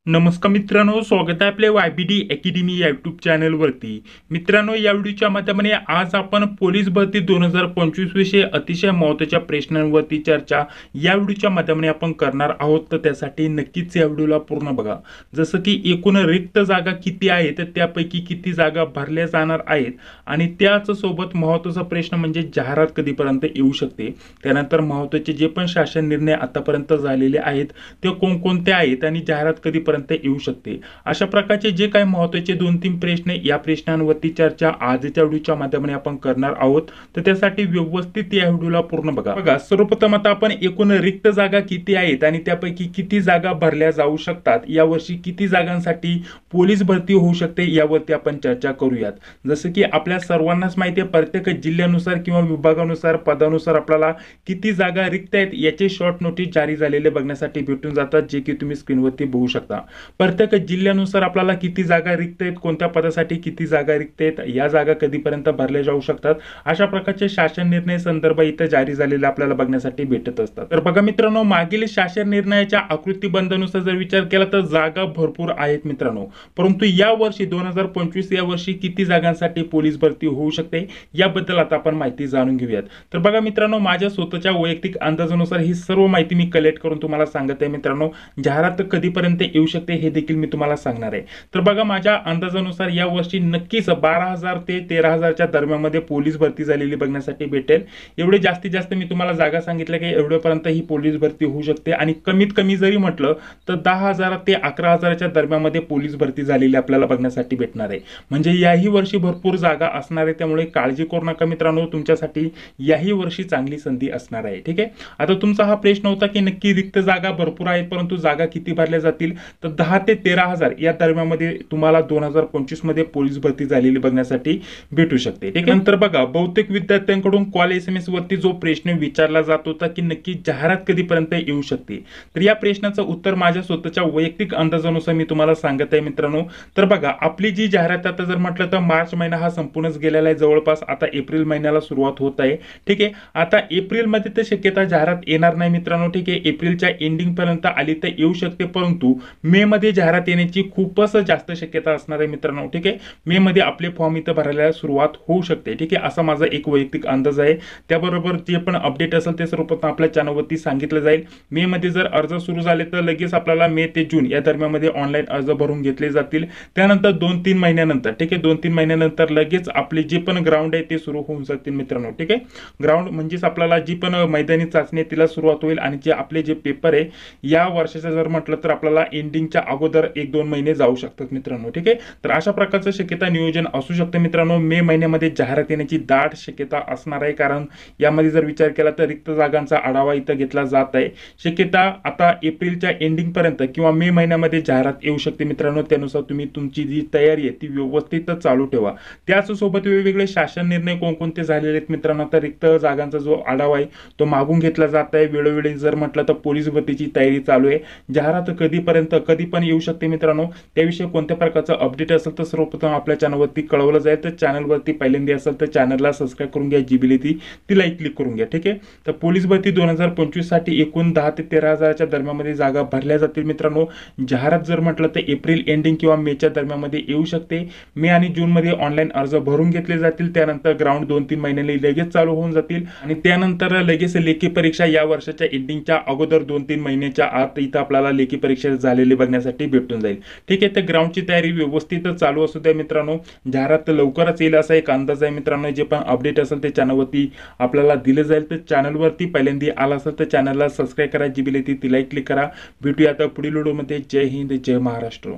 नमस्कार मित्रांनो, स्वागत आहे आपल्या YBD अकॅडमी या यूट्यूब चॅनलवरती. मित्रांनो, या व्हिडिओच्या माध्यमाने आज आपण पोलीस भरती 2025 विषयी अतिशय महत्त्वाच्या प्रश्नांवरती चर्चा या व्हिडिओच्या माध्यमाने आपण करणार आहोत. तर त्यासाठी नक्कीच या व्हिडिओला पूर्ण बघा. जसं की एकूण रिक्त जागा किती आहेत, त्यापैकी किती जागा भरल्या जाणार आहेत आणि त्याच सोबत महत्त्वाचा प्रश्न म्हणजे जाहिरात कधीपर्यंत येऊ शकते. त्यानंतर महत्त्वाचे जे पण शासन निर्णय आतापर्यंत झालेले आहेत ते कोणकोणते आहेत आणि जाहिरात कधीपर्यंत येऊ शकते. अशा प्रकारचे जे काही महत्त्वाचे 2-3 प्रश्न या प्रश्नांवरती चर्चा आजच्या व्हिडिओच्या माध्यमाने आपण करणार आहोत. तर त्यासाठी व्यवस्थित या व्हिडिओला पूर्ण बघा. सर्वप्रथम आता आपण एकूण रिक्त जागा किती आहेत आणि त्यापैकी किती जागा भरल्या जाऊ शकतात, यावर्षी किती जागांसाठी पोलीस भरती होऊ शकते यावरती आपण चर्चा करूयात. जसं की आपल्या सर्वांनाच माहिती आहे, प्रत्येक जिल्ह्यानुसार किंवा विभागानुसार पदानुसार आपल्याला किती जागा रिक्त आहेत याचे शॉर्ट नोटीस जारी झालेले बघण्यासाठी भेटून जातात, जे की तुम्ही स्क्रीनवरती बघू शकता. प्रत्येक जिल्ह्यानुसार आपल्याला किती जागा रिक्त आहेत, कोणत्या पदासाठी किती जागा रिक्त आहेत, या जागा कधीपर्यंत भरल्या जाऊ शकतात, अशा प्रकारचे शासन निर्णय संदर्भ इथं जारी झालेले आपल्याला बघण्यासाठी भेटत असतात. तर बघा मित्रांनो, मागील शासन निर्णयाच्या आकृतीबंधानुसार जर विचार केला तर जागा भरपूर आहेत मित्रांनो. परंतु या वर्षी 2025 या वर्षी किती जागांसाठी पोलीस भरती होऊ शकते याबद्दल आता आपण माहिती जाणून घेऊयात. तर बघा मित्रांनो, माझ्या स्वतःच्या वैयक्तिक अंदाजानुसार ही सर्व माहिती मी कलेक्ट करून तुम्हाला सांगत आहे मित्रांनो. जाहिरात कधीपर्यंत येऊ शकते हे देखील मी तुम्हाला सांगणार आहे. तर बघा, माझ्या अंदाजानुसार या वर्षी नक्कीच 12,000 ते 13,000च्या दरम्यानमध्ये पोलीस भरती झालेली बघण्यासाठी भेटेल. एवढे जास्तीत जास्त मी तुम्हाला जागा सांगितल्या की एवढ्यापर्यंत ही पोलीस भरती होऊ शकते आणि कमीत कमी जरी म्हटलं तर 10,000 ते 11,000च्या दरम्यानमध्ये पोलीस भरती झालेली आपल्याला बघण्यासाठी भेटणार आहे. म्हणजे याही वर्षी भरपूर जागा असणार आहे, त्यामुळे काळजी करू नका मित्रांनो, तुमच्यासाठी याही वर्षी चांगली संधी असणार आहे. ठीक आहे. आता तुमचा हा प्रश्न होता की नक्की रिक्त जागा भरपूर आहेत, परंतु जागा किती भरल्या जातील, तर 10 ते 13,000 या दरम्यानमध्ये तुम्हाला 2025 मध्ये पोलीस भरती झालेली बघण्यासाठी भेटू शकते. ठीक आहे. नंतर बघा, बहुतेक विद्यार्थ्यांकडून कॉल SMS वरती जो प्रश्न विचारला जात होता की नक्की जाहिरात कधीपर्यंत येऊ शकते, तर या प्रश्नाचं उत्तर माझ्या स्वतःच्या वैयक्तिक अंदाजानुसार मी तुम्हाला सांगत आहे मित्रांनो. तर बघा, आपली जी जाहिरात आता जर म्हटलं तर मार्च महिना हा संपूर्णच गेलेला आहे, जवळपास आता एप्रिल महिन्याला सुरुवात होत आहे. ठीक आहे. आता एप्रिल मध्ये तर शक्यता जाहिरात येणार नाही मित्रांनो. ठीक आहे. एप्रिलच्या एंडिंग पर्यंत आली तर येऊ शकते, परंतु मे मध्ये जाहिरात येण्याची खूपच जास्त शक्यता असणार आहे मित्रांनो. ठीक आहे. मे मध्ये आपले फॉर्म इथं भरायला सुरुवात होऊ शकते. ठीक आहे. असा माझा एक वैयक्तिक अंदाज आहे. त्याबरोबर जे पण अपडेट असेल ते सर्वप्रथम आपल्या चॅनलवरती सांगितलं जाईल. मे मध्ये जर अर्ज सुरू झाले तर लगेच आपल्याला मे ते जून या दरम्यानमध्ये ऑनलाईन अर्ज भरून घेतले जातील. त्यानंतर 2-3 महिन्यानंतर, ठीक आहे, 2-3 महिन्यानंतर लगेच आपले जे पण ग्राउंड आहे ते सुरू होऊन जातील मित्रांनो. ठीक आहे. ग्राउंड म्हणजेच आपल्याला जी पण मैदानी चाचणी आहे तिला सुरुवात होईल आणि जे आपले जे पेपर आहे या वर्षाचं जर म्हटलं तर आपल्याला एंडिंगच्या अगोदर 1-2 महिने जाऊ शकतात मित्रांनो. ठीक आहे. तर अशा प्रकारचं शक्यता नियोजन असू शकतं मित्रांनो. मे महिन्यामध्ये जाहिरात येण्याची दाट शक्यता असणार आहे, कारण यामध्ये जर विचार केला तर रिक्त जागांचा आढावा इथं घेतला जात आहे. शक्यता आता एप्रिलच्या एंडिंग पर्यंत किंवा मे महिन्यामध्ये जाहिरात येऊ शकते मित्रांनो. त्यानुसार तुम्ही तुमची जी तयारी आहे ती व्यवस्थित चालू ठेवा. त्याचसोबत वेगवेगळे शासन निर्णय कोणकोणते झालेले आहेत मित्रांनो. तर रिक्त जागांचा जो आढावा आहे तो मागून घेतला जात आहे. वेळोवेळी जर म्हटलं तर पोलीस भरतीची तयारी चालू आहे. जाहिरात कधीपर्यंत कधी पण येऊ शकते मित्रांनो. त्याविषयी कोणत्या प्रकारचं अपडेट असेल तर सर्वप्रथम आपल्या चॅनलवरती कळवलं जाईल. तर चॅनलवरती पहिल्यांदा असेल तर चॅनलला सबस्क्राईब करून घ्या, जी बिल ती लाईक क्लिक करून घ्या. ठीक आहे. तर पोलीस भरती 2025 साठी एकूण 10 ते 13,000च्या दरम्यानमध्ये जागा भरल्या जातील मित्रांनो. जाहिरात जर म्हटलं तर एप्रिल एंडिंग किंवा मेच्या दरम्यानमध्ये येऊ शकते. मे आणि जून मध्ये ऑनलाईन अर्ज भरून घेतले जातील. त्यानंतर ग्राउंड 2-3 महिन्यांनी लगेच चालू होऊन जातील आणि त्यानंतर लगेच लेखी परीक्षा या वर्षाच्या एंडिंगच्या अगोदर 2-3 महिन्याच्या आत इथं आपल्याला लेखी परीक्षा झालेली बघण्यासाठी भेटून जाईल. ठीक आहे. तर ग्राउंडची तयारी व्यवस्थित चालू असू द्या मित्रांनो. जाहिरात लवकरच येईल असा एक अंदाज आहे मित्रांनो. जे पण अपडेट असेल ते चॅनलवरती आपल्याला दिले जाईल. तर चॅनलवरती पहिल्यांदा आला असेल तर चॅनलला सबस्क्राईब करा, जी बिल ती लाईक क्लिक करा. भेटूया आता पुढील व्हिडिओमध्ये. जय हिंद, जय महाराष्ट्र.